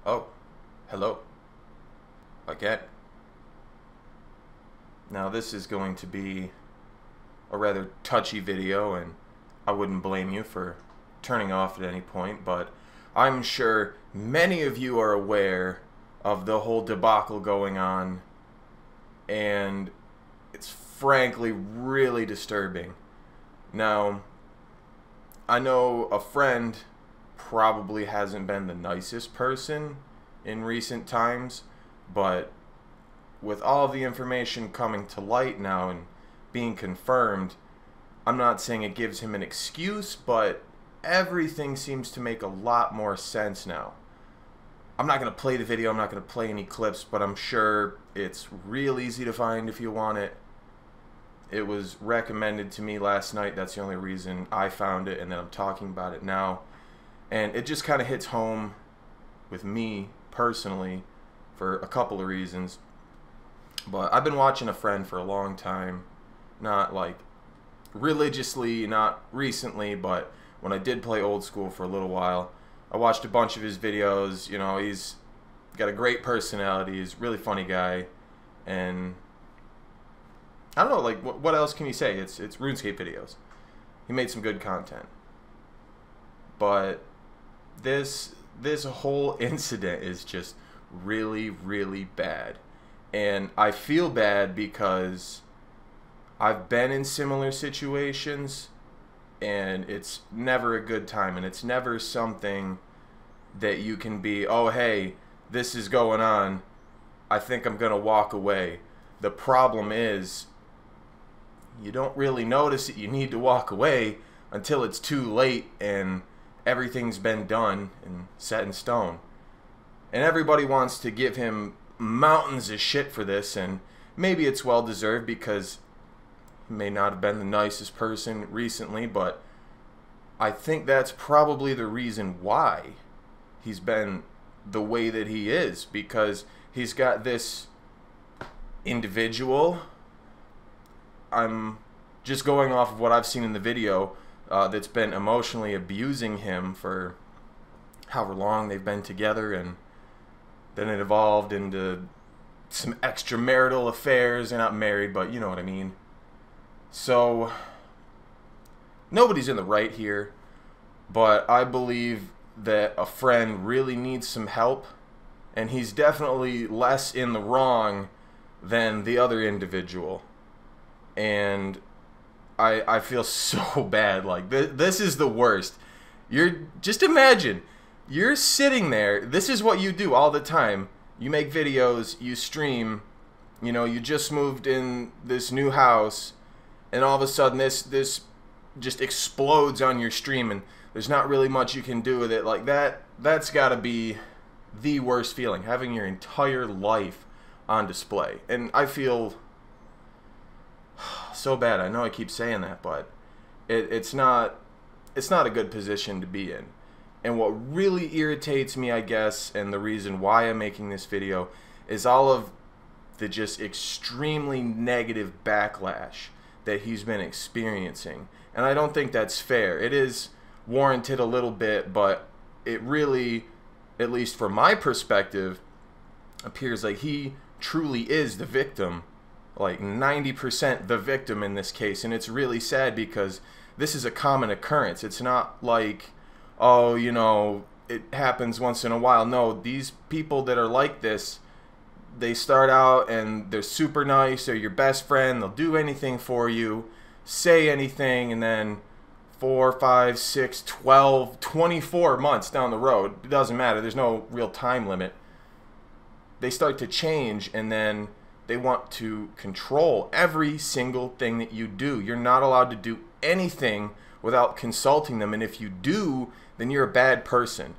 Oh, hello. Again. Now this is going to be a rather touchy video, and I wouldn't blame you for turning off at any point, but I'm sure many of you are aware of the whole debacle going on, and it's frankly really disturbing. Now, I know a friend probably hasn't been the nicest person in recent times, but with all the information coming to light now and being confirmed, I'm not saying it gives him an excuse, but everything seems to make a lot more sense now. I'm not going to play the video, I'm not going to play any clips, but I'm sure it's real easy to find if you want it. It was recommended to me last night, that's the only reason I found it, and then I'm talking about it now. And it just kind of hits home with me personally for a couple of reasons. But I've been watching a friend for a long time, not like religiously, not recently, but when I did play old school for a little while, I watched a bunch of his videos. You know, he's got a great personality, he's a really funny guy, and I don't know, like, what else can you say? It's RuneScape videos. He made some good content. But this whole incident is just really, really bad. And I feel bad because I've been in similar situations, and it's never a good time, and it's never something that you can be, oh, hey, this is going on, I think I'm gonna walk away. The problem is you don't really notice that you need to walk away until it's too late and everything's been done and set in stone. And everybody wants to give him mountains of shit for this, and maybe it's well deserved because he may not have been the nicest person recently, but I think that's probably the reason why he's been the way that he is, because he's got this individual, I'm just going off of what I've seen in the video, that's been emotionally abusing him for however long they've been together, and then it evolved into some extramarital affairs. They're not married, but you know what I mean. So nobody's in the right here, but I believe that a friend really needs some help, and he's definitely less in the wrong than the other individual. And I feel so bad. Like, this is the worst. Just imagine, you're sitting there, this is what you do all the time. You make videos, you stream, you know, you just moved in this new house, and all of a sudden this just explodes on your stream, and there's not really much you can do with it. Like, that's gotta be the worst feeling, having your entire life on display. And I feel so bad. I know I keep saying that, but it's not a good position to be in. And what really irritates me, I guess, and the reason why I'm making this video, is all of the just extremely negative backlash that he's been experiencing. And I don't think that's fair. It is warranted a little bit, but it really, at least from my perspective, appears like he truly is the victim, like 90% the victim in this case. And it's really sad because this is a common occurrence. It's not like, oh, you know, it happens once in a while. No, these people that are like this, they start out and they're super nice, they're your best friend, they'll do anything for you, say anything, and then 4, 5, 6, 12, 24 months down the road, it doesn't matter, there's no real time limit, they start to change, and then they want to control every single thing that you do. You're not allowed to do anything without consulting them, and if you do, then you're a bad person.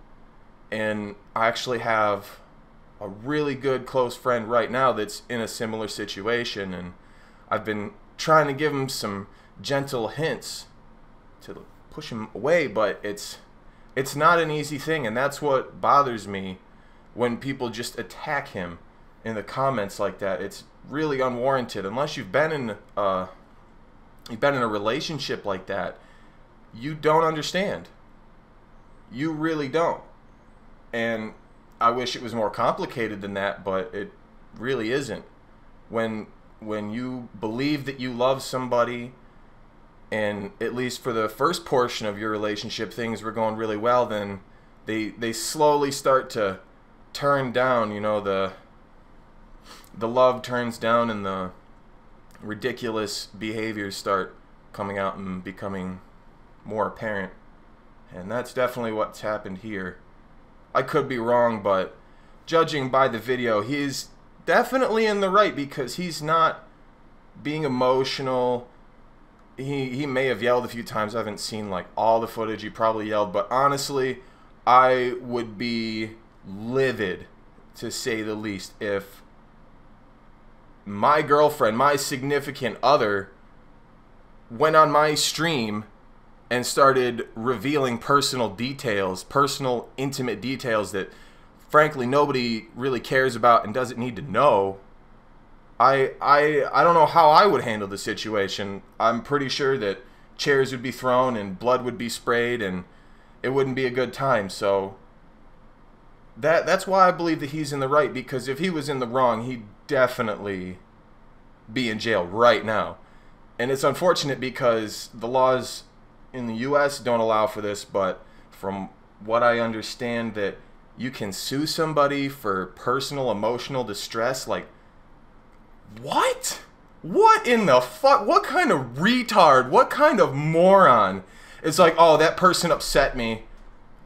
And I actually have a really good close friend right now that's in a similar situation, and I've been trying to give him some gentle hints to push him away, but it's not an easy thing. And that's what bothers me, when people just attack him in the comments like that. It's really unwarranted. Unless you've been in a relationship like that, you don't understand. You really don't. And I wish it was more complicated than that, but it really isn't. When you believe that you love somebody, and at least for the first portion of your relationship things were going really well, then they slowly start to turn down, you know, the love turns down and the ridiculous behaviors start coming out and becoming more apparent. And that's definitely what's happened here. I could be wrong, but judging by the video, he's definitely in the right, because he's not being emotional. He may have yelled a few times. I haven't seen like all the footage. He probably yelled, but honestly, I would be livid, to say the least, if my girlfriend, my significant other, went on my stream and started revealing personal details, personal, intimate details that, frankly, nobody really cares about and doesn't need to know. I don't know how I would handle the situation. I'm pretty sure that chairs would be thrown and blood would be sprayed and it wouldn't be a good time. So that's why I believe that he's in the right, because if he was in the wrong, he'd definitely be in jail right now. And it's unfortunate because the laws in the US don't allow for this, but from what I understand, that you can sue somebody for personal emotional distress. Like, what? What in the fuck? What kind of retard? What kind of moron? It's like, oh, that person upset me,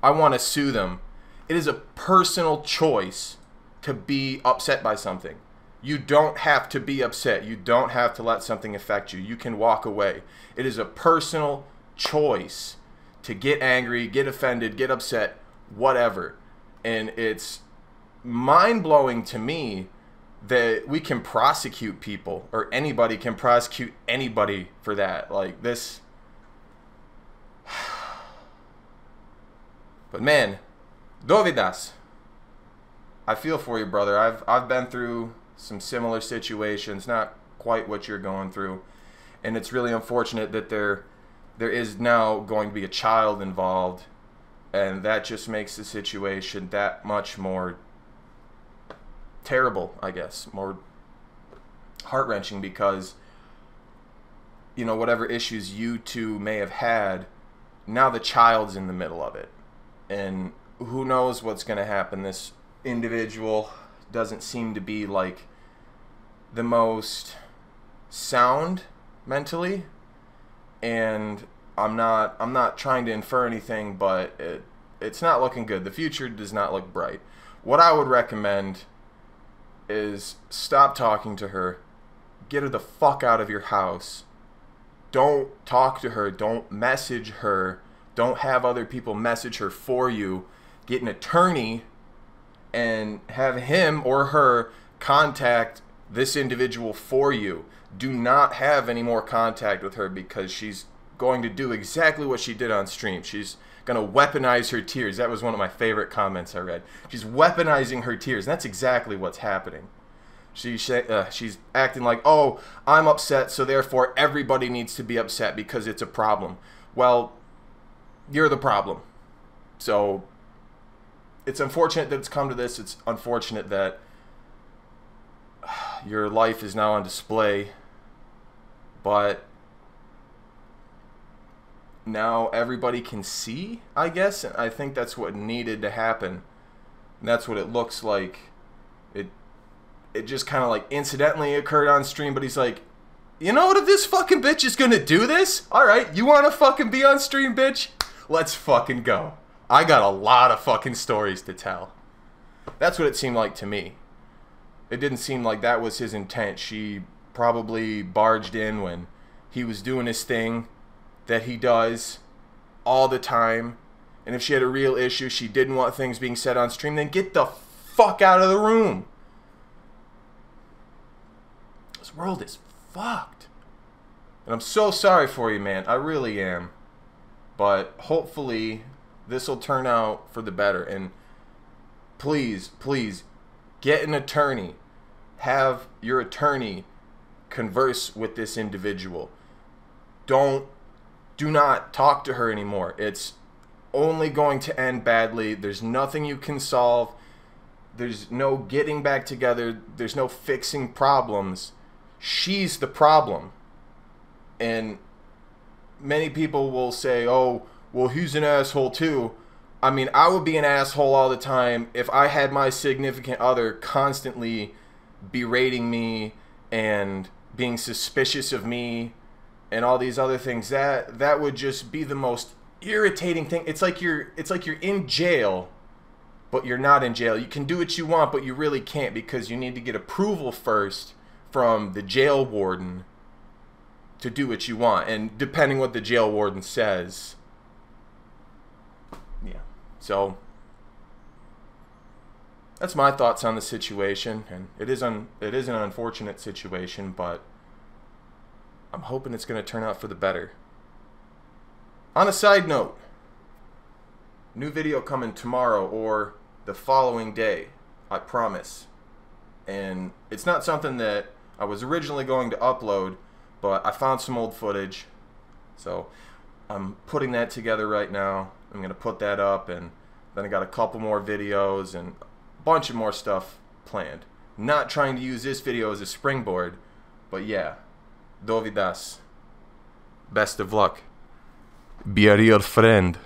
I want to sue them. It is a personal choice to be upset by something. You don't have to be upset. You don't have to let something affect you. You can walk away. It is a personal choice to get angry, get offended, get upset, whatever. And it's mind-blowing to me that we can prosecute people, or anybody can prosecute anybody for that. Like this. But man, Dovidas, I feel for you, brother. I've been through some similar situations, not quite what you're going through, and it's really unfortunate that there is now going to be a child involved, and that just makes the situation that much more terrible, I guess, more heart-wrenching, because, you know, whatever issues you two may have had, now the child's in the middle of it, and who knows what's going to happen. This individual doesn't seem to be like the most sound mentally, and I'm not trying to infer anything, but it's not looking good. The future does not look bright. What I would recommend is stop talking to her, get her the fuck out of your house, don't talk to her, don't message her, don't have other people message her for you, get an attorney and have him or her contact this individual for you. Do not have any more contact with her, because she's going to do exactly what she did on stream. She's going to weaponize her tears. That was one of my favorite comments I read. She's weaponizing her tears, and that's exactly what's happening. She's acting like, oh, I'm upset, so therefore everybody needs to be upset because it's a problem. Well, you're the problem. So it's unfortunate that it's come to this. It's unfortunate that your life is now on display, but now everybody can see, I guess, and I think that's what needed to happen. And that's what it looks like. It just kind of like incidentally occurred on stream, but he's like, you know what, if this fucking bitch is gonna do this, alright, you wanna fucking be on stream, bitch? Let's fucking go. I got a lot of fucking stories to tell. That's what it seemed like to me. It didn't seem like that was his intent. She probably barged in when he was doing his thing that he does all the time. And if she had a real issue, she didn't want things being said on stream, then get the fuck out of the room. This world is fucked. And I'm so sorry for you, man. I really am. But hopefully this will turn out for the better. And please, please, get an attorney. Have your attorney converse with this individual. Do not talk to her anymore. It's only going to end badly. There's nothing you can solve. There's no getting back together. There's no fixing problems. She's the problem. And many people will say, oh, well, he's an asshole too. I mean, I would be an asshole all the time if I had my significant other constantly berating me and being suspicious of me and all these other things. That would just be the most irritating thing. It's like you're in jail, but you're not in jail. You can do what you want, but you really can't, because you need to get approval first from the jail warden to do what you want. And depending what the jail warden says. Yeah. So that's my thoughts on the situation, and it is an unfortunate situation, but I'm hoping it's going to turn out for the better. On a side note, new video coming tomorrow or the following day, I promise. And it's not something that I was originally going to upload, but I found some old footage, so I'm putting that together right now. I'm going to put that up, and then I got a couple more videos and a bunch of more stuff planned. Not trying to use this video as a springboard, but yeah, do vidas. Best of luck. Be a real friend.